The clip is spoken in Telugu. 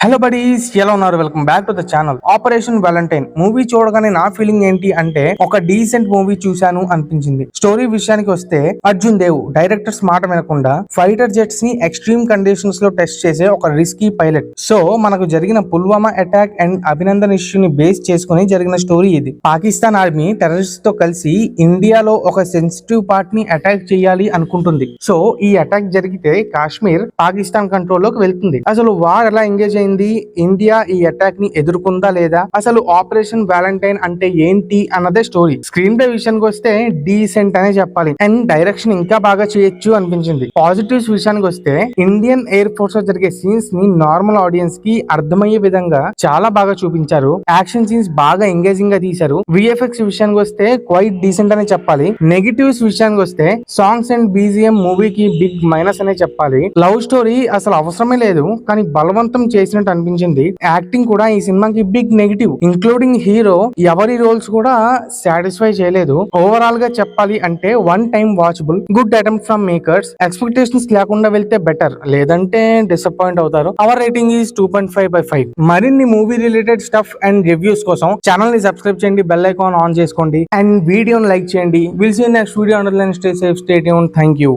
హలో బడీస్, ఎలా ఉన్నారు? Welcome back to the channel. Operation Valentine movie చూడగానే నా ఫీలింగ్ ఏంటి అంటే ఒక డీసెంట్ మూవీ చూశాను అనిపించింది. స్టోరీ విషయానికి వస్తే అర్జున్ దేవ్ డైరెక్టర్స్ మాట వినకుండా ఫైటర్ జెట్స్ ని ఎక్స్ట్రీమ్ కండిషన్స్ లో టెస్ట్ చేసే ఒక రిస్కీ పైలట్. సో మనకు జరిగిన పుల్వామా అటాక్ అండ్ అభినందన్ ఇష్యూని బేస్ చేసుకుని జరిగిన స్టోరీ ఇది. పాకిస్తాన్ ఆర్మీ టెర్రరిస్ట్ తో కలిసి ఇండియాలో ఒక సెన్సిటివ్ పార్ట్ ని అటాక్ చేయాలి అనుకుంటుంది. సో ఈ అటాక్ జరిగితే కాశ్మీర్ పాకిస్తాన్ కంట్రోల్ లోకి వెళ్తుంది. అసలు వార్ ఎలా ఎంగేజ్ అయింది, ఇండియా ఈ అటాక్ ని ఎదుర్కొందా లేదా, అసలు ఆపరేషన్ వ్యాలంటైన్ అంటే ఏంటి అన్నదే స్టోరీ. స్క్రీన్ ప్లే విషయానికి వస్తే డీసెంట్ అనే చెప్పాలి అండ్ డైరెక్షన్ ఇంకా బాగా చేయొచ్చు అనిపించింది. పాజిటివ్స్ విషయానికి వస్తే ఇండియన్ ఎయిర్ ఫోర్స్ లో జరిగే సీన్స్ ని నార్మల్ ఆడియన్స్ కి అర్థమయ్యే విధంగా చాలా బాగా చూపించారు. యాక్షన్ సీన్స్ బాగా ఎంగేజింగ్ గా తీశారు. విఎఫ్ఎక్స్ విషయానికి వస్తే క్వైట్ డీసెంట్ అనే చెప్పాలి. నెగిటివ్స్ విషయానికి వస్తే సాంగ్స్ అండ్ బీజిఎం మూవీకి బిగ్ మైనస్ అనే చెప్పాలి. లవ్ స్టోరీ అసలు అవసరమే లేదు, కానీ బలవంతం చేసినట్టు అనిపించింది. యాక్టింగ్ కూడా ఈ సినిమాకి బిగ్ నెగిటివ్. ఇంక్లూడింగ్ హీరో ఎవరి రోల్స్ కూడా సాటిస్ఫై చేయలేదు. ఓవరాల్ గా చెప్పాలి అంటే one time watchable, good attempt from makers. Expectations లేకుండా వెళ్తే బెటర్, లేదంటే డిసప్పాయింట్ అవుతారు. Our rating is 2.5/5. మరిన్ని movie related stuff and reviews కోసం ఛానల్ ని సబ్స్క్రైబ్ చేయండి, బెల్ ఐకాన్ ఆన్ చేసుకోండి అండ్ వీడియోని లైక్ చేయండి. Will see next video. Under line stay safe, stay tuned. Thank you.